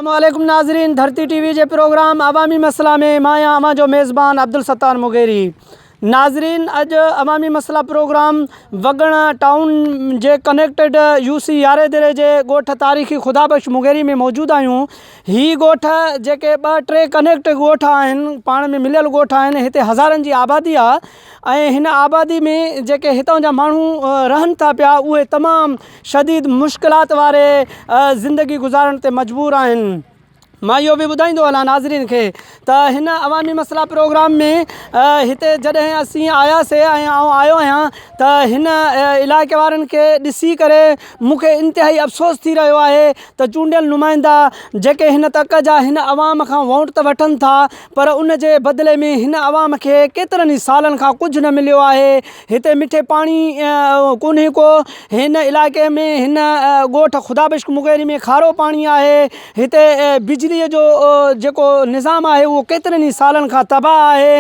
अस्सलामुअलैकुम नाज़रीन, धरती टीवी जे प्रोग्राम अवामी मसला में मां अमा जो मेज़बान अब्दुल सत्तार मुगेरी। नाज़रीन, अज अवामी मसला प्रोग्राम वगण टाउन जे कनेक्टेड यूसी यारे दरे जे ॻोठ तारीख़ी ख़ुदाबख्श मुगेरी में मौजूद आहियूं। ही ॻोठ जेके 2-3 कनेक्ट ॻोठ आहिनि, पाण में मिलियल ॻोठ आहिनि। हिते हज़ारनि जी आबादी आहे ऐं हिन आबादी में जेके हितां जा माण्हू रहनि था पिया, उहे तमामु शदीद मुश्किलात वारे ज़िंदगी गुज़ारण ते मजबूर आहिनि। मां इहो बि ॿुधाईंदो हलां नाज़रीन खे त हिन अवामी मसला प्रोग्राम में हिते जॾहिं असीं आयासीं ऐं आउं आयो आहियां त हिन इलाइक़े वारनि खे ॾिसी करे मूंखे इंतिहाई अफ़सोस थी रहियो आहे त चूंडियल नुमाइंदा जेके हिन तक जा हिन अवाम खां वोट त वठनि था, पर उन जे बदिले में हिन अवाम खे केतिरनि ई सालनि खां कुझु न मिलियो आहे। हिते मिठे पाणी कोन्हे को, हिन इलाइक़े में हिन ॻोठ ख़ुदाबख्श मुगेरी में खारो पाणी आहे। हिते बिजली जो जेको निज़ाम आहे उहो केतिरनि ई सालनि खां तबाह आहे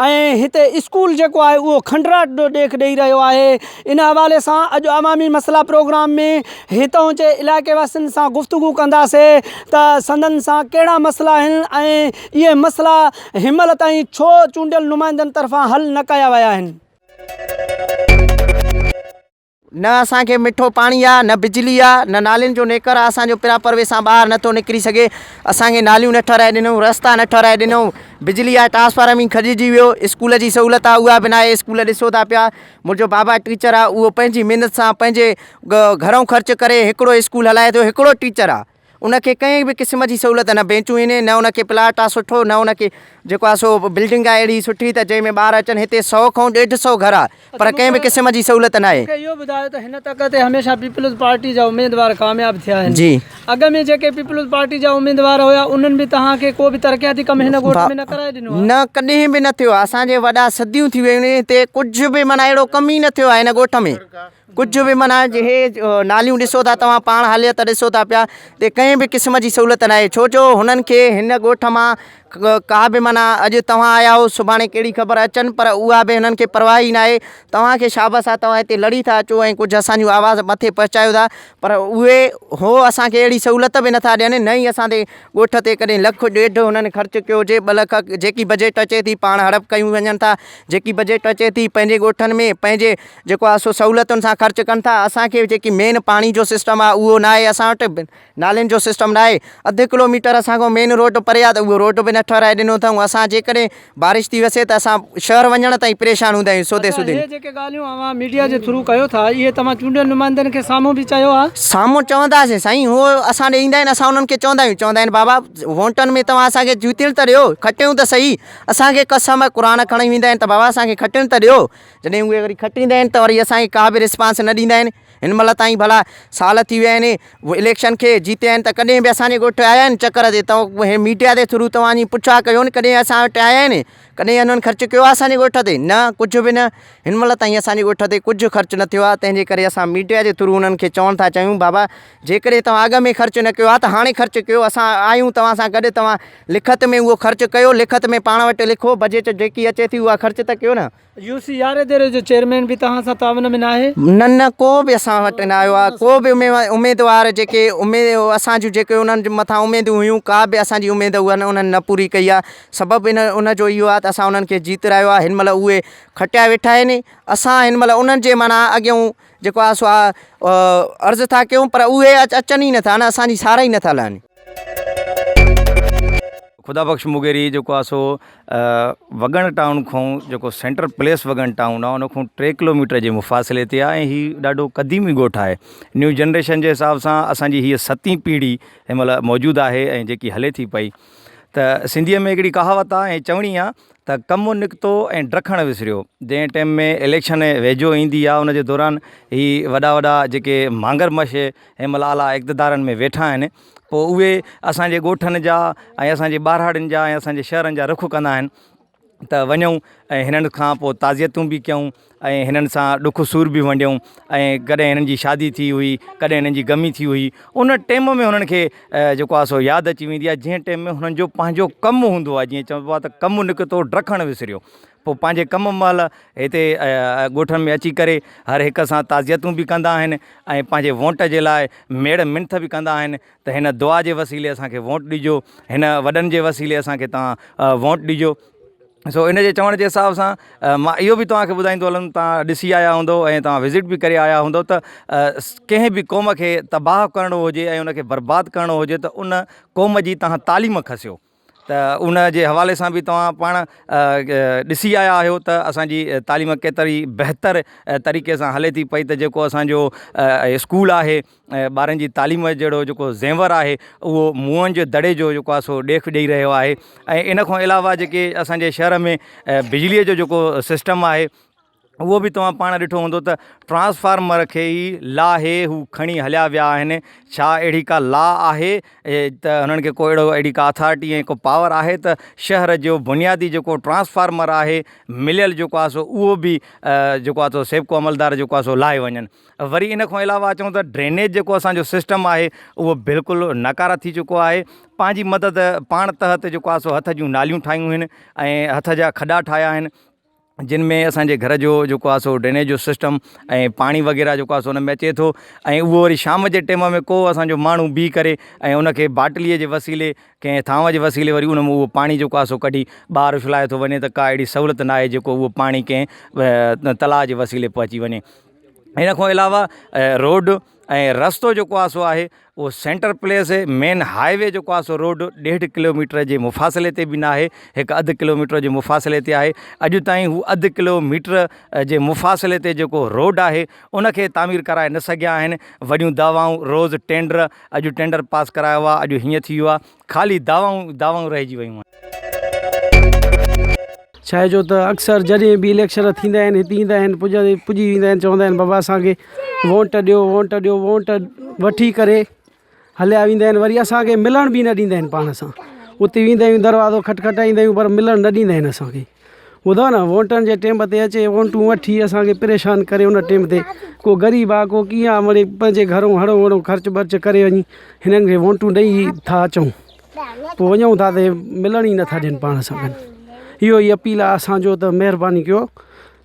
ऐं हिते स्कूल जेको आहे उहो खंडराट ॾेख ॾेई रहियो आहे। इन हवाले सां अॼु अवामी मसला प्रोग्राम में हितां जे इलाइक़े वासियुनि सां गुफ़्तगू कंदासीं त संदनि सां कहिड़ा मसला आहिनि ऐं इहे मसला हिनमहिल ताईं छो चूंडियल नुमाइंदनि तरफ़ां हल न कया विया आहिनि। न असांखे मिठो पाणी आहे, न बिजली आहे, न नालियुनि जो नेकर आहे। असांजो पिरापरवे सां ॿाहिरि नथो निकिरी सघे। असांखे नालियूं न ठाराए ॾिनऊं, रस्ता न ठाराए ॾिनऊं, बिजली आहे, ट्रांसफार्मर खॼिजी वियो। स्कूल जी सहूलियत आहे, उहा बि न आहे। स्कूल ॾिसो था पिया, मुंहिंजो बाबा टीचर आहे, उहो पंहिंजी महिनत सां पंहिंजे घरों ख़र्च करे हिकिड़ो स्कूल हलाए थो। हिकिड़ो टीचर आहे, उनखे कंहिं बि क़िस्म जी सहूलियत न बेंचूं आहिनि, न उनखे प्लाट आहे सुठो, न उनखे जेको आहे सो बिल्डिंग आहे अहिड़ी सुठी त जंहिंमें ॿार अचनि। हिते 100 खां 150 घर आहे, पर कंहिं बि क़िस्म जी सहूलियत न आहे। इहो ॿुधायो त हिन तक ते हमेशह पीपल्स पार्टी जा उम्मीदवार कामयाबु थिया आहिनि जी। अॻ में जेके पीपल्स पार्टी जा उम्मीदवार हुया उन्हनि बि तव्हांखे को बि तरक़ियाती कम हिन ॻोठ में न कराए ॾिनो आहे? न, कॾहिं बि न थियो आहे। असांजे वॾा सदियूं थी वियूं आहिनि, हिते कुझु बि माना अहिड़ो कम ई न थियो आहे हिन ॻोठ में। कुझु बि माना हे नालियूं ॾिसो था तव्हां, पाण हालियत ॾिसो था पिया, ते कंहिं बि क़िस्म जी सहूलियत न आहे। छो जो हुननि खे हिन ॻोठ मां का बि माना अॼु तव्हां आया हो, सुभाणे कहिड़ी ख़बर अचनि, पर उहा बि हिननि खे परवाह ई न आहे। तव्हांखे शाबस आहे, तव्हां हिते लड़ी था अचो ऐं कुझु असांजूं आवाज़ मथे पहुचायो था, पर उहे हो असांखे अहिड़ी सहूलियत बि नथा ॾियनि। न ई असांजे ॻोठ ते कॾहिं 1,00,000-1,50,000 हुननि ख़र्चु कयो हुजे। 2 लख जेकी बजट अचे थी पाण हड़प कयूं वञनि था। जेकी बजट अचे थी पंहिंजे ॻोठनि में पंहिंजे जेको आहे सो सहूलियतुनि सां ख़र्चु कनि था। असांखे जेकी मेन पाणी जो सिस्टम आहे उहो न आहे। असां वटि नालियुनि जो सिस्टम न आहे। 1/2 किलोमीटर असांखां मेन रोड परे आहे, त उहो रोड बि न ठाराए ॾिनो अथऊं। असां जेकॾहिं बारिश थी वसे त असां शहर वञण ताईं परेशान हूंदा आहियूं सोदे सूदे। इहे जेके ॻाल्हियूं अवां मीडिया जे थ्रू कयो था, इहे तव्हां चूंडियल नुमाइंदनि खे साम्हूं बि चयो आहे? साम्हूं चवंदासीं साईं, उहो असां ॾे ईंदा आहिनि, असां उन्हनि खे चवंदा आहियूं बाबा वोटनि में तव्हां असांखे जीतियल त ॾियो, खटियूं त सही। असांखे कसम क़ुर खणी वेंदा आहिनि त बाबा असांखे खटियूं त ॾियो। जॾहिं उहे वरी खटींदा आहिनि त वरी असांखे का बि रिस्पांस न ॾींदा आहिनि। हिनमहिल ताईं भला साल थी विया आहिनि, इलेक्शन खे जीतिया आहिनि, त कॾहिं बि असांजे ॻोठ आया आहिनि चकर ते? तव्हां मीडिया जे थ्रू तव्हांजी पुछा कयो न, कॾहिं असां वटि आया आहिनि? कॾहिं हुननि ख़र्चु कयो आहे असांजे ॻोठ ते? न, कुझु बि न। हिनमहिल ताईं असांजे ॻोठ ते कुझु ख़र्चु न थियो आहे। तंहिंजे करे असां मीडिया जे थ्रू उन्हनि खे चवण था चाहियूं, बाबा जेकॾहिं तव्हां अॻ में ख़र्चु न कयो आहे त हाणे ख़र्चु कयो। असां आहियूं तव्हां सां गॾु, तव्हां लिखत में उहो ख़र्चु कयो, लिखत में पाण वटि लिखो, बजट जेकी अचे थी उहा ख़र्चु त कयो न। यूसी यारे दरे जो चेयरमैन बि तव्हां सां तावन में न आहे? न, को बि असां वटि न आयो आहे। को बि उम्मीदवार जेके असांजूं जेके उन्हनि जे मथां उमेदूं हुयूं, का बि असांजी उमेद उन्हनि न पूरी कई आहे। सबबु उनजो इहो आहे त असां उन्हनि खे जीतरायो आहे। हिनमहिल उहे खटिया वेठा आहिनि। असां हिनमहिल उन्हनि जे माना अॻियां जेको आहे सो अर्ज़ु था कयूं, पर उहे अचनि ई नथा, न असांजी सारा ई नथा लहनि। ख़ुदाबख्श मुगेरी जेको आहे सो वगण टाउन खां जेको सेंट्रल प्लेस वगण टाउन आहे, उन खां 3 किलोमीटर जे मुफ़ासिले ते आहे ऐं हीउ ॾाढो क़दीमी ॻोठ आहे। न्यू जनरेशन जे हिसाब सां असांजी हीअ 7वीं पीढ़ी हिनमहिल मौजूदु आहे ऐं जेकी हले थी पई। त सिंधीअ में हिकिड़ी कहावत आहे ऐं चवणी आहे त कमु निकितो ऐं ड्रखणु विसरियो। जंहिं टाइम में इलेक्शन वेझो ईंदी आहे, उन जे दौरान ही वॾा वॾा जेके मांगरमछ हिनमहिल आला इक़्तिदारनि में वेठा आहिनि, पोइ उहे असांजे ॻोठनि जा ऐं असांजे ॿारहाड़ियुनि जा ऐं असांजे शहरनि जा रुख कंदा आहिनि त वञूं ऐं हिननि खां पोइ ताज़ियतूं बि कयूं ऐं हिननि सां ॾुख सूर बि वंडियूं। ऐं कॾहिं हिननि जी शादी थी हुई, कॾहिं हिननि जी गमी थी हुई, उन टाइम में हुननि खे जेको आहे सो यादि अची वेंदी आहे, जंहिं टाइम में हुननि जो पंहिंजो कमु हूंदो आहे। जीअं चइबो आहे त कमु निकितो ड्रखणु विसरियो। पोइ पंहिंजे कम महिल हिते ॻोठनि में अची करे हर हिक सां ताज़ियतूं बि कंदा आहिनि ऐं पंहिंजे वोट जे लाइ मेड़ मिंथ बि कंदा आहिनि त हिन दुआ जे वसीले असांखे वोट ॾिजो, हिन वॾनि जे वसीले असांखे तव्हां वोट ॾिजो। सो इन जे चवण जे हिसाब सां मां इहो बि तव्हांखे ॿुधाईंदो हलुमि, तव्हां ॾिसी आया हूंदो ऐं तव्हां विज़िट बि करे आया हूंदो त कंहिं बि क़ौम खे तबाह करिणो हुजे ऐं उनखे बर्बादु करिणो हुजे त उन क़ौम जी तव्हां तालीम खसियो। त उन जे हवाले सां बि तव्हां पाण ॾिसी आया आहियो त असांजी तालीम केतिरी बहितर तरीक़े सां हले थी पई, त जेको असांजो स्कूल आहे ॿारनि जी तालीम जहिड़ो जेको ज़ेवर आहे उहो मुंहंनि जे दड़े जो जेको आहे सो ॾेख ॾेई रहियो आहे। ऐं इन खां अलावा जेके असांजे शहर में बिजलीअ जो जेको सिस्टम आहे उहो बि तव्हां पाण ॾिठो हूंदो त ट्रांसफार्मर खे ई लाहे हू खणी हलिया विया आहिनि। छा अहिड़ी का ला आहे त हुननि खे को अहिड़ी का अथॉरिटी ऐं को पावर आहे त शहर जो बुनियादी जेको ट्रांसफार्मर आहे मिलियल जेको आहे सो उहो बि जेको आहे सो सेवको अमलदार जेको आहे सो लाहे वञनि। वरी इन खां अलावा चऊं त ड्रेनेज जेको असांजो सिस्टम आहे उहो बिल्कुलु नकारा थी चुको आहे। पंहिंजी मदद पाण तहत जेको आहे सो हथ जूं नालियूं ठाहियूं आहिनि ऐं हथ जा खॾा ठाहिया आहिनि जिन में असांजे घर जो जेको आहे सो ड्रेनेज जो सिस्टम ऐं पाणी वग़ैरह जेको आहे सो हुन में अचे थो। ऐं उहो वरी शाम जे टाइम में को असांजो माण्हू बीह करे ऐं उनखे बाटलीअ जे वसीले कंहिं थांव जे वसीले वरी उन में उहो पाणी जेको आहे सो कढी ॿाहिरि उछलाए थो वञे त का अहिड़ी सहूलियत न आहे जेको उहो पाणी कंहिं तलाउ जे वसीले पहुची वञे। इन खां अलावा रोड ऐं रस्तो जेको आहे सो आहे उहो सेंटर प्लेस मेन हाईवे जेको आहे सो रोड 1.5 किलोमीटर जे मुफ़ासिले ते बि न आहे, हिकु अधु किलोमीटर जे मुफ़ासिले ते आहे। अॼु ताईं हू अधु किलोमीटर जे मुफ़ासिले ते जेको रोड आहे उनखे तामीर कराए न सघिया आहिनि। वॾियूं दावाऊं, रोज़ टेंडर, अॼु टेंडर पास करायो आहे, अॼु हीअं थी वियो आहे, ख़ाली दावाऊं रहिजी वियूं आहिनि। छा आहे जो त अक्सर जॾहिं बि इलेक्शन थींदा आहिनि हिते ईंदा आहिनि, पुॼी वेंदा आहिनि, चवंदा आहिनि बाबा असांखे वोट ॾियो, वोट ॾियो, वोट वठी करे हलिया वेंदा आहिनि। वरी असांखे मिलण बि न ॾींदा आहिनि पाण सां। उते वेंदा आहियूं, दरवाज़ो खटखटाईंदा आहियूं, पर मिलण न ॾींदा आहिनि असांखे। ॿुधो न, वोटनि जे टाइम ते अचे, वोटूं वठी असांखे परेशान करे उन टाइम ते को ग़रीब आहे, को कीअं आहे, वरी पंहिंजे घरों हड़ो वड़ो ख़र्च वर्च करे वञी हिननि खे वोटूं ॾेई था अचूं, पोइ वञूं था त मिलण ई नथा ॾियनि पाण सां गॾु। इहो ई अपील आहे असांजो त महिरबानी कयो,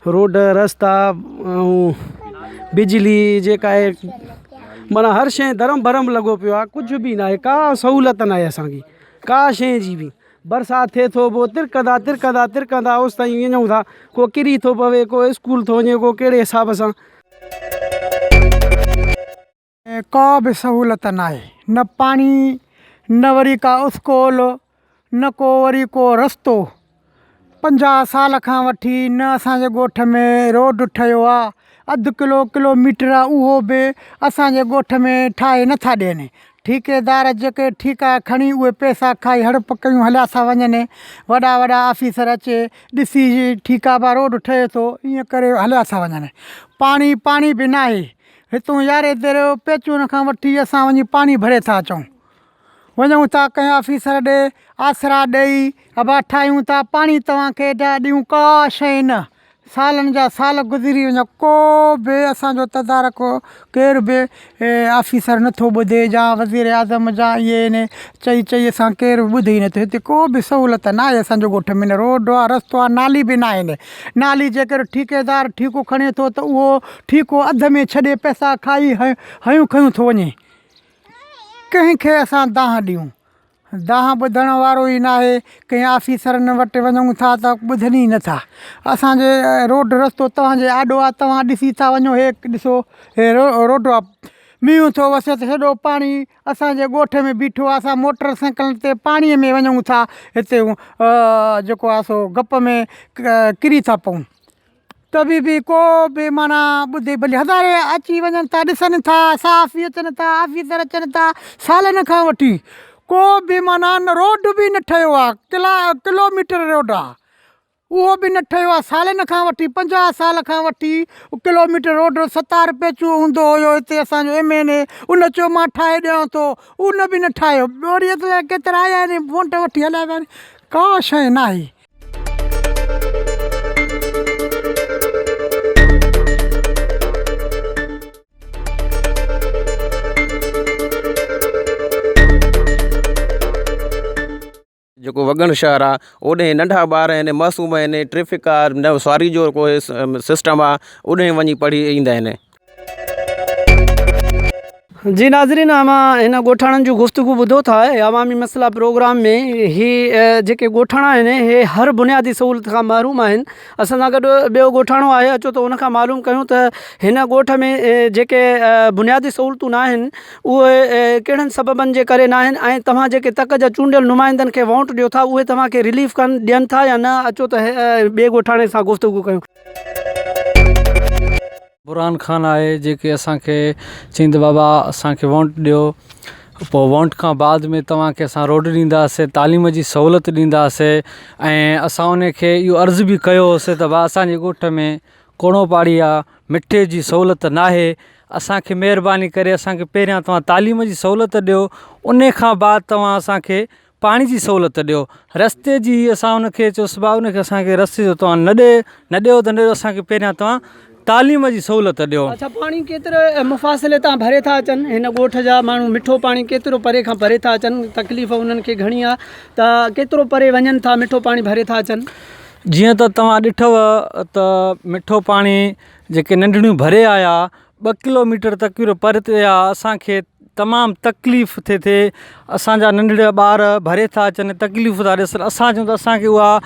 रोड रस्ता ऐं बिजली जेका आहे माना हर शइ धरम भरम लॻो पियो आहे। कुझु बि न आहे, का सहूलियत न आहे असांखे का शइ जी बि। बरसाति थिए थो पोइ तिरकंदा ओसि ताईं वञूं था, को किरी थो पवे, को स्कूल थो वञे, को कहिड़े हिसाब सां। का बि सहूलियत न आहे, न पाणी, न वरी का स्कूल, न को वरी को रस्तो। 50 साल खां वठी न असांजे ॻोठ में रोड ठहियो आहे। अधु किलोमीटर आहे, उहो बि असांजे ॻोठ में ठाहे नथा ॾियनि। ठेकेदार जेके ठीका खणी उहे पैसा खाई हड़प कयूं हलिया था वञनि। वॾा ऑफिसर अचे ॾिसी ठीका बा रोड ठहे थो, ईअं करे हलिया था वञनि। पाणी बि न आहे। हितां यारे दर पेचुनि खां वठी असां वञी पाणी भरे था अचूं। वञूं था कंहिं ऑफिसर ॾे आसरा ॾेई अबा ठाहियूं था, पाणी तव्हांखे एॾा ॾियूं, का शइ न। सालनि जा साल गुज़री वञा, को बि असांजो तदारक केर बि ऑफिसर नथो ॿुधे, या वज़ीर आज़म जा इहे चई असां केर ॿुधे ई नथो। हिते को बि सहूलियत न आहे असांजो ॻोठ में, न रोड आहे, रस्तो आहे, नाली बि न आहिनि। नाली जेकर ठेकेदार ठीको खणे थो त उहो ठीको अध में छॾे पैसा खाई हयूं खयूं थो वञे। कंहिंखे असां दाह ॾियूं, दाह ॿुधण वारो ई न आहे। कंहिं ऑफिसरनि वटि वञूं था त ॿुधनि ई नथा। असांजे रोड रस्तो तव्हांजे आॾो आहे, तव्हां ॾिसी था वञो, हे ॾिसो हे रोड आहे, मींहुं थो वसे त हेॾो पाणी असांजे ॻोठ में बीठो आहे। असां मोटर साइकिल ते पाणीअ में वञूं था, हिते जेको आहे सो गप में किरी था पऊं, तभी बि को बि माना ॿुधे। भली हज़ारे अची वञनि था, ॾिसनि था, साफ़ अचनि था, ऑफिसर अचनि था सालनि खां वठी, को बि माना न रोड बि न ठहियो आहे। किलोमीटर रोड आहे, उहो बि न ठहियो आहे सालनि खां वठी। 50 साल खां वठी किलोमीटर रोड 70 पेचू हूंदो हुयो हिते असांजो MNA, उन चयो मां ठाहे ॾियां थो, उन बि न ठाहियो। वरी केतिरा आया आहिनि वोट वठी हलिया विया आहिनि, का शइ न आहे। जेको वगण शहर आहे, ओॾे नंढा ॿार आहिनि, मासूम आहिनि, ट्रैफिक आहे, न सवारी जो कोई सिस्टम आहे, ओॾे वञी पढ़ी ईंदा आहिनि। जी नाज़रीन, अमां हिन ॻोठाणनि जूं गुफ़्तगू ॿुधो था अवामी मसला प्रोग्राम में। ही जेके ॻोठाणा आहिनि हे हर बुनियादी सहूलियत खां महरूम आहिनि। असां सां गॾु ॿियो ॻोठाणो आहे, अचो त उनखां मालूम कयूं त हिन ॻोठ में जेके बुनियादी सहूलियतूं न आहिनि उहे कहिड़नि सबबनि जे करे न आहिनि, ऐं तव्हां जेके तक जा चूंडियल नुमाइंदनि खे वोट ॾियो था उहे तव्हांखे रिलीफ ॾियनि था या न। अचो त ॿिए ॻोठाणे सां गुफ़्तगू कयूं। बुरहान खान आहे जेके असांखे चईंदो बाबा असांखे वोट ॾियो, पोइ वोट खां बाद में तव्हांखे असां रोड ॾींदासीं, तालीम जी सहूलियत ॾींदासीं। ऐं असां उनखे इहो अर्ज़ु बि कयो हुयोसीं त भाउ असांजे ॻोठ में कोड़ो पाड़ी आहे, मिठे जी सहूलियत न आहे, असांखे महिरबानी करे असांखे पहिरियां तव्हां तालीम जी सहूलियत ॾियो, उन खां बाद तव्हां असांखे पाणी जी सहूलियत ॾियो। रस्ते जी असां उनखे चयोसीं भाउ उनखे असांखे रस्ते जो तव्हां न ॾियो त असांखे पहिरियां तव्हां तालीम जी सहूलियत ॾियो। अच्छा, पाणी केतिरे मुफ़ासिले तां भरे था अचनि हिन ॻोठ जा माण्हू? मिठो पाणी केतिरो परे खां भरे था अचनि? तकलीफ़ उन्हनि खे घणी आहे त केतिरो परे वञनि था मिठो पाणी भरे था अचनि? जीअं त तव्हां ॾिठव त मिठो पाणी जेके नंढड़ियूं भरे आया 2 किलोमीटर तक परे ते आहे, असांखे तमामु तकलीफ़ थिए। असांजा नंढड़ा ॿार भरे था अचनि, तकलीफ़ था ॾिसनि। असां चऊं त असांखे उहा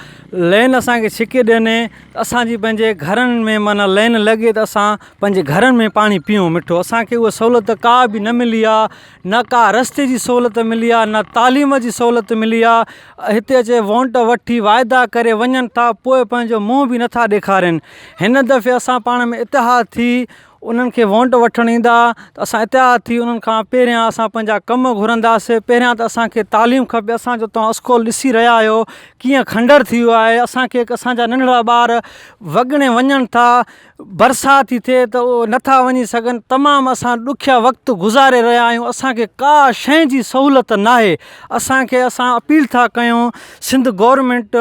लाइन असांखे छिके ॾियनि, असांजी पंहिंजे घरनि में माना लाइन लॻे त असां पंहिंजे घरनि में पाणी पियूं मिठो। असांखे उहा सहूलियत का बि न मिली आहे, न का रस्ते जी सहूलियत मिली आहे, न तालीम जी सहूलियत मिली आहे। हिते अचे वोट वठी वाइदा करे वञनि था, पोइ पंहिंजो मुंहुं बि नथा ॾेखारनि। हिन दफ़े असां पाण में इतिहाद थी उन्हनि खे वोट वठणु ईंदा त असां इतिहाद थी उन्हनि खां पहिरियां असां पंहिंजा कम घुरंदासीं। पहिरियां त असांखे तालीम खपे। असांजो तव्हां स्कूल ॾिसी रहिया आहियो कीअं खंडर थी वियो आहे। असांखे असांजा नंढड़ा ॿार वॻणे वञनि था, बरसाति थी थिए त उहो नथा वञी सघनि। तमामु असां ॾुखिया वक़्तु गुज़ारे रहिया आहियूं। असांखे का शइ जी सहूलियत न आहे। असां अपील था कयूं सिंध गवर्नमेंट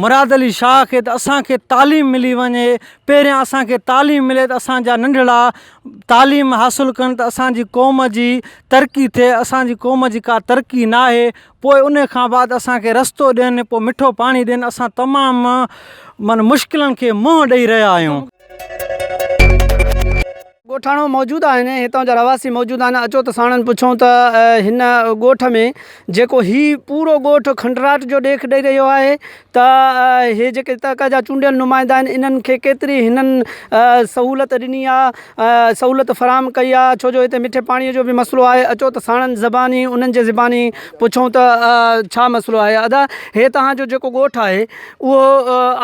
मुराद अली शाह खे त असांखे तालीम मिली वञे। पहिरियां असांखे तालीम मिले त असांजा नंढड़ा तालीम हासिलु कनि त असांजी क़ौम जी तरक़ी थिए। असांजी क़ौम जी का तरक़ी न आहे। पोइ उन खां बाद असांखे रस्तो ॾियनि, पोइ मिठो पाणी ॾियनि। असां तमामु माना मुश्किलनि खे मुंहुं ॾेई रहिया आहियूं। ॻोठाणो मौजूदु आहिनि, हितां जा रवासी मौजूदु आहिनि। अचो त साणनि पुछूं त हिन ॻोठ में जेको ही पूरो ॻोठ खंडराट जो ॾेख ॾेई रहियो आहे त हे जेके तक जा चूंडियल नुमाइंदा आहिनि इन्हनि खे केतिरी हिननि सहूलियत ॾिनी आहे, सहूलियत फ़राहम कई आहे, छो जो हिते मिठे पाणीअ जो बि मसइलो आहे। अचो त साणनि ज़बानी उन्हनि जे ज़बानी पुछूं त छा मसइलो आहे। अदा हे तव्हांजो जेको ॻोठ आहे उहो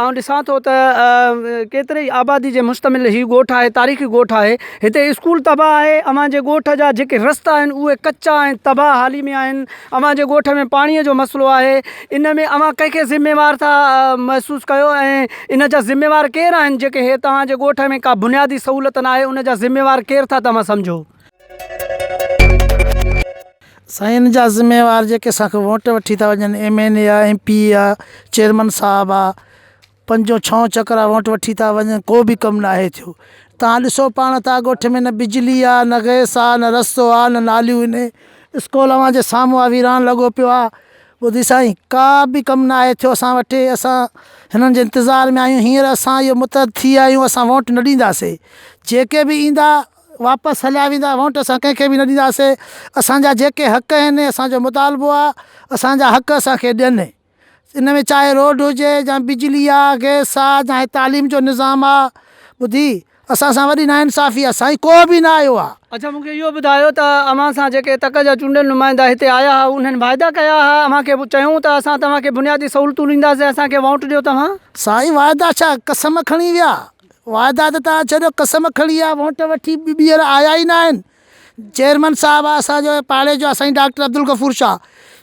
आउं ॾिसां थो त केतिरी आबादी जे मुश्तमिल ही ॻोठ आहे, तारीख़ी ॻोठ आहे। हिते स्कूल तबाह आहे। अव्हांजे ॻोठ जा जेके रस्ता आहिनि उहे कच्चा ऐं तबाह हाली में आहिनि। अव्हांजे ॻोठ में पाणीअ जो मसइलो आहे। इन में अव्हां कंहिंखे ज़िम्मेवार था महसूसु कयो ऐं इन जा ज़िम्मेवार केरु आहिनि जेके हे तव्हांजे ॻोठ में का बुनियादी सहूलियत न आहे उन जा ज़िम्मेवार केरु था तव्हां सम्झो? साईं इन जा ज़िम्मेवार जेके असांखे वोट वठी था वञनि, MNA आहे, MP आहे, चेयरमैन साहब आहे, 5-6 चकर वोट वठी था वञनि, को बि कमु न आहे थियो। तव्हां ॾिसो पाण तव्हां ॻोठ में न बिजली आहे, न गैस आहे, न रस्तो आहे, न नालियूं आहिनि। स्कूल अव्हांजे साम्हूं आहे, वीरान लॻो पियो आहे। ॿुधी साईं का बि कमु न आहे थियो असां वटि। असां हिननि जे इंतज़ार में आहियूं। हींअर असां इहो मुतहद थी आहियूं, असां वोट न ॾींदासीं। जेके बि ईंदा वापसि हलिया वेंदा, वोट असां कंहिंखे बि न ॾींदासीं। असांजा जेके हक़ आहिनि, असांजो मुतालबो आहे असांजा हक़ असांखे ॾियनि। इन में चाहे रोड हुजे या बिजली आहे, गैस आहे, चाहे तालीम जो निज़ाम आहे। ॿुधी असां सां वॾी नाइंसाफ़ी आहे साईं, को बि न आयो आहे। अच्छा, मूंखे इहो ॿुधायो त अव्हां सां जेके तक जा चूंडियल नुमाइंदा हिते आया हुआ उन्हनि वाइदा कया हुआ, अव्हांखे चयूं त असां तव्हांखे बुनियादी सहूलियतूं ॾींदासीं, असांखे वोट ॾियो तव्हां? साईं वाइदा छा, कसम खणी विया। वाइदा त तव्हां छॾियो, कसम खणी विया, वोट वठी ॿीहर आया ई न आहिनि। चेयरमैन साहब आहे असांजो पाड़े जो, साईं डॉक्टर अब्दुल गफ़ूर शाह।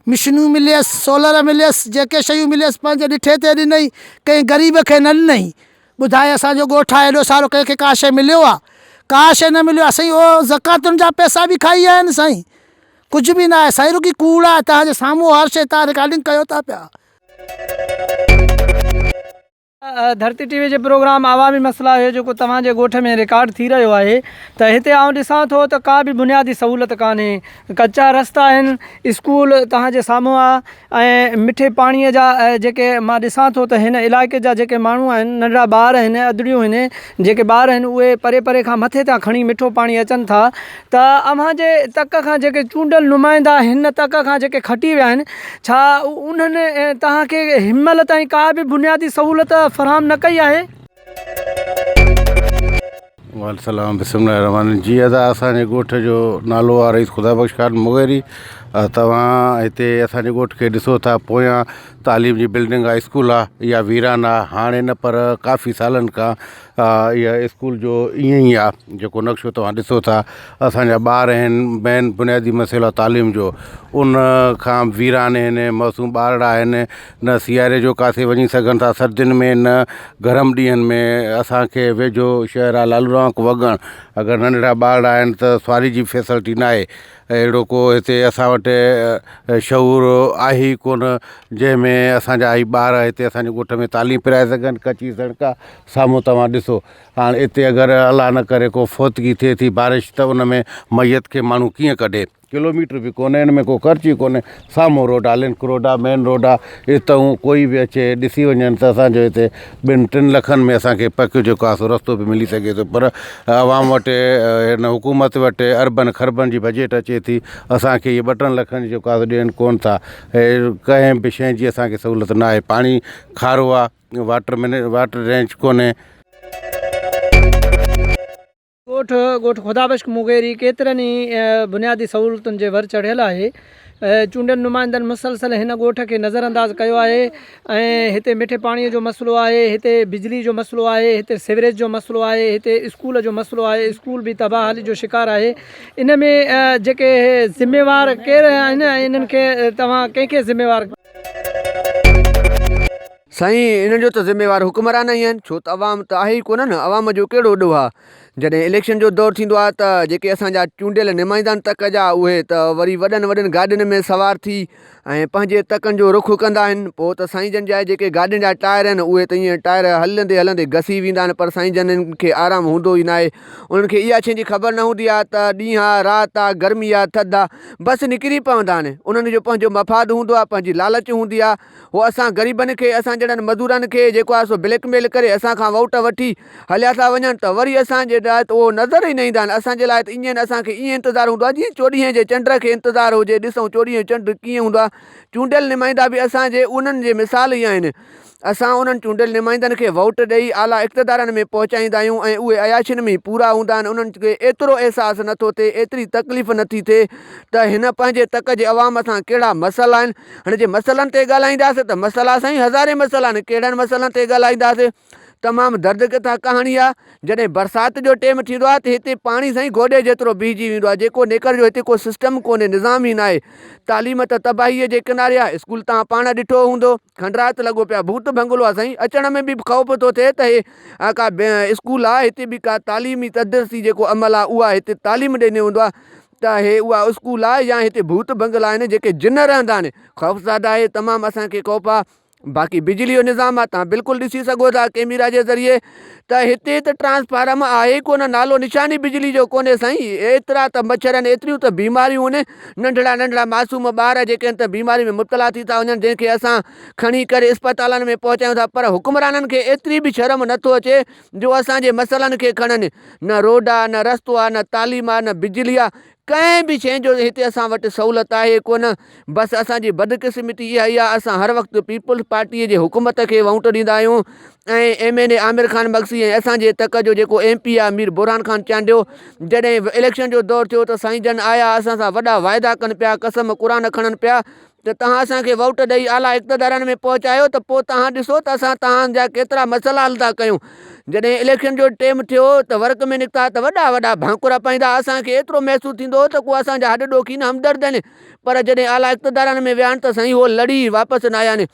मिशनूं मिलियसि, सोलर मिलियसि, जेके शयूं मिलियसि पंहिंजे ॾिठे ते ॾिनई, कंहिं ग़रीब खे न ॾिनई। ॿुधाए असांजो ॻोठ आहे एॾो सारो, कंहिंखे का शइ मिलियो आहे? का शइ न मिलियो आहे साईं। उहो ज़कातुनि जा पैसा बि खाई विया आहिनि साईं, कुझु बि न आहे साईं, रुॻी कूड़ आहे। तव्हांजे साम्हूं हर शइ तव्हां रिकॉर्डिंग कयो था पिया। धरती टीवी जे प्रोग्राम अवामी मसला है जो तव्हांजे ॻोठ में रिकॉर्ड थी रहियो आहे त हिते आउं ॾिसां थो त का बि बुनियादी सहूलियत कान्हे, कच्चा रस्ता आहिनि, स्कूल तव्हांजे साम्हूं आहे ऐं मिठे पाणीअ जा जेके मां ॾिसां थो त हिन इलाइक़े जा जेके माण्हू आहिनि, नंढड़ा ॿार आहिनि, अदड़ियूं आहिनि, जेके ॿार आहिनि उहे परे परे खां मथे तां खणी मिठो पाणी अचनि था। त अव्हांजे तक खां जेके चूंडियल नुमाइंदा हिन तक खां जेके खटी विया आहिनि, छा उन्हनि तव्हांखे हिनमहिल ताईं का बि बुनियादी सहूलियत फराहम न कई आहे? वालेकुम बिस्मिल्लाहिर्रहमानिर्रहीम। जीअं त असांजे ॻोठ जो नालो आहे रईस ख़ुदाबख़्श ख़ान मुगेरी। तव्हां हिते असांजे ॻोठ खे ॾिसो था, पोयां तालीम जी बिल्डिंग आहे, स्कूल आहे, इहा वीरान आहे हाणे न, पर काफ़ी सालनि खां इहा स्कूल जो ईअं ई आहे जेको नक्शो तव्हां ॾिसो था। असांजा ॿार आहिनि, मेन बुनियादी मसइलो आहे तालीम जो, उन खां वीरान आहिनि, मासूम ॿारड़ा आहिनि, न सियारे जो काथे वञी सघनि था सर्दियुनि में, न गरम ॾींहंनि में। असांखे वेझो शहर आहे लालूराम वॻण, अगरि नंढड़ा ॿारड़ा आहिनि त सवारी जी फैसिलिटी न आहे। अहिड़ो को हिते असां वटि शऊर आहे ई कोन जंहिंमें असांजा ई ॿार हिते असांजे ॻोठ में तालीम पिराए सघनि। कची सड़क आहे साम्हूं तव्हां ॾिसो, हाणे हिते अगरि अलाह न करे को फौतगी थिए थी बारिश, त उन में मैयत खे माण्हू कीअं कढे? किलोमीटर बि कोन्हे, हिन में को ख़र्च ई कोन्हे, साम्हूं रोड आहे, लिंक रोड आहे, मेन रोड आहे, हितां कोई बि अचे ॾिसी वञनि त असांजो हिते 2-3 लखनि में असांखे पक जेको आहे सो रस्तो बि मिली सघे थो। पर आवाम वटि हिन हुकूमत वटि अरबन खरबन जी बजट अचे थी, असांखे इहे 2-3 लखनि जी जेको आहे ॾियनि कोन था। कंहिं बि शइ जी असांखे सहूलियत न आहे। पाणी खारो आहे, वाटर रेंज कोन्हे। ॻोठ ख़ुदाबख़्श मुगेरी केतिरनि ई बुनियादी सहूलियतुनि जे वर चढ़ियल आहे। चूंडियल नुमाइंदनि मुसलसल हिन ॻोठ खे नज़रअंदाज़ कयो आहे ऐं हिते मिठे पाणीअ जो मसइलो आहे, हिते बिजली जो मसइलो आहे, हिते सिवरेज जो मसइलो आहे, हिते स्कूल जो मसइलो आहे, स्कूल बि तबाहाली जो शिकार आहे। इन में जेके ज़िम्मेवार केरु आहिनि ऐं इन्हनि खे तव्हां कंहिंखे ज़िम्मेवार? साईं, इन्हनि जो त ज़िम्मेवार हुकुमरान ई आहिनि, छो त अवाम त आहे ई कोन न। अवाम जो कहिड़ो ॾोह आहे? जॾहिं इलेक्शन जो दौरु थींदो आहे त जेके असांजा चूंडियल नुमाइंदा तक जा उहे त वरी वॾनि वॾनि गाॾियुनि में सवार थी ऐं पंहिंजे तकनि जो रुख़ कंदा आहिनि। पोइ त साईं जन जा जेके गाॾियुनि जा टायर आहिनि उहे त ईअं टायर हलंदे हलंदे घसी वेंदा आहिनि, पर साईं जन खे आरामु हूंदो ई न आहे। उन्हनि खे इहा शइ जी ख़बर न हूंदी आहे त ॾींहुं आहे, राति आहे, गर्मी आहे, थधि आहे, बसि निकिरी पवंदा आहिनि। उन्हनि जो पंहिंजो मफ़ाद हूंदो आहे, पंहिंजी लालच हूंदी आहे। उहो असां ग़रीबनि खे, असां जहिड़नि मज़दूरनि खे जेको आहे सो ब्लैकमेल करे असांखां वोट वठी हलिया था वञनि, त वरी असांजे लाइ त उहो नज़र ई न ईंदा आहिनि। असांजे लाइ त ईअं असांखे ईअं इंतज़ारु हूंदो आहे जीअं 24 जे चंड खे इंतज़ारु हुजे, ॾिसूं 24 चंड कीअं हूंदो आहे। चूंडियल नुमाइंदा बि असांजे उन्हनि जे मिसाल ई आहिनि। असां उन्हनि चूंडियल नुमाइंदनि खे वोट ॾेई आला इक़्तिदारनि में पहुचाईंदा आहियूं ऐं उहे अयाशियुनि में पूरा हूंदा आहिनि। उन्हनि खे एतिरो अहसासु नथो थिए, एतिरी तकलीफ़ नथी थिए त हिन पंहिंजे तक जे अवाम सां कहिड़ा मसइला आहिनि। हाणे जे मसइलनि ते ॻाल्हाईंदासीं त मसइला साईं हज़ारे मसइला आहिनि। कहिड़नि मसइलनि ते ॻाल्हाईंदासीं? तमामु दर्द कथा कहाणी आहे। जॾहिं बरसाति जो टाइम थींदो आहे त हिते पाणी साईं गोॾे जेतिरो बीहजी वेंदो आहे, जेको निकर जो हिते को सिस्टम कोन्हे, निज़ाम ई न आहे। तालीम त तबाहीअ जे किनारे आहे। स्कूल तव्हां पाण ॾिठो हूंदो, खंडरात लॻो पिया, भूत बंगलो आहे साईं। अचण में बि ख़ौफ़ थो थिए त हे का स्कूल आहे, हिते बि का तालीमी तदरीसी जेको अमल आहे उहा हिते तालीम ॾिनो हूंदो आहे त हे उहा स्कूल आहे या हिते भूत बंगला आहिनि जेके जिन रहंदा आहिनि। ख़ौफ़ज़ादा आहे, तमामु असांखे ख़ौफ़ आहे। बाक़ी बिजली जो निज़ाम आहे, तव्हां बिल्कुलु ॾिसी सघो था कैमरा जे ज़रिए त हिते त ट्रांसफार्म आहे ई कोन, नालो निशानी बिजली जो कोन्हे साईं। एतिरा त मच्छर आहिनि, एतिरियूं त बीमारियूं आहिनि। नंढड़ा नंढड़ा मासूम ॿार जेके आहिनि त बीमारी में मुब्तला थी था वञनि, जंहिंखे असां खणी करे इस्पतालनि में पहुचायूं था। पर हुकुमराननि खे एतिरी बि शर्म नथो अचे जो असांजे मसइलनि खे खणनि। न रोड आहे, न रस्तो आहे, न तालीम आहे, न बिजली आहे, कंहिं बि शइ जो हिते असां वटि सहूलियत आहे कोन। बसि असांजी बदकिस्मती इहा ई आहे, असां हर वक़्तु पीपुल्स पार्टीअ जे हुकूमत खे वोट ॾींदा आहियूं ऐं MNA आमिर ख़ान बख्शी ऐं असांजे तक जो जेको MP आहे मीर बुरहान ख़ान चांडियो, जॾहिं इलेक्शन जो दौरु थियो त साईं जन आया, असां सां वॾा वाइदा कनि पिया, कसम क़ुरान खणनि पिया त तव्हां असांखे वोट ॾेई आला इक़्तिदारनि में पहुचायो त पोइ तव्हां ॾिसो त असां तव्हांजा केतिरा मसइला हल था कयूं। जॾहिं इलेक्शन जो टाइम थियो त वर्क में निकिता त वॾा वॾा भांकुर पाईंदा। असांखे एतिरो महसूसु थींदो हो त को असांजा हॾ ॾोखी न हमदर्द आहिनि, पर जॾहिं आला इक़्तिदारनि में विया आहिनि त साईं उहो लड़ी वापसि न आया आहिनि।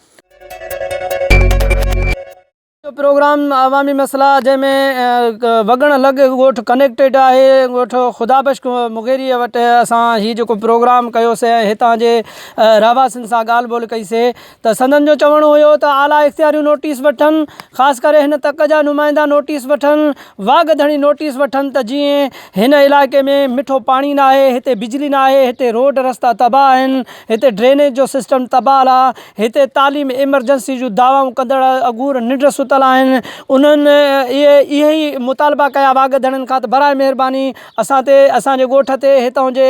जो प्रोग्राम अवामी मसला जंहिंमें वगण लॻ ॻोठ कनेक्टेड आहे ॻोठ ख़ुदाबख्श मुगेरी वटि असां हीउ जेको प्रोग्राम कयोसीं ऐं हितां जे रहवासियुनि सां ॻाल्हि ॿोल कईसीं त संदन जो चवणु हुयो त आला इख़्तियारियूं नोटिस वठनि, ख़ासि करे हिन तक जा नुमाइंदा नोटिस वठनि, वाघधणी नोटिस वठनि त जीअं हिन इलाइक़े में मिठो पाणी न आहे, हिते बिजली न आहे, हिते रोड रस्ता तबाह आहिनि, हिते ड्रेनेज जो सिस्टम तबाह आहे, हिते तालीम एमरजेंसी जूं दावाऊं कंदड़ अगूर निंड सुतल आहिनि। उन्हनि इहे ई मुतालबा कया वाघधणनि खां त बराए महिरबानी असां ते असांजे ॻोठ ते हितां जे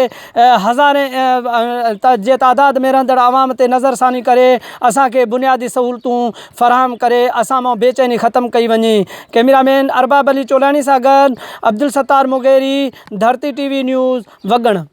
हज़ारे जे तादाद में रहंदड़ आवाम ते नज़रसानी करे असांखे बुनियादी सहूलतूं फ़राहम करे असां मां बेचैनी ख़तमु कई वञे। कैमरामैन अरबाब अली चोलाणी सां गॾु अब्दुल सत्तार मुगेरी, धरती TV न्यूज़, वगण।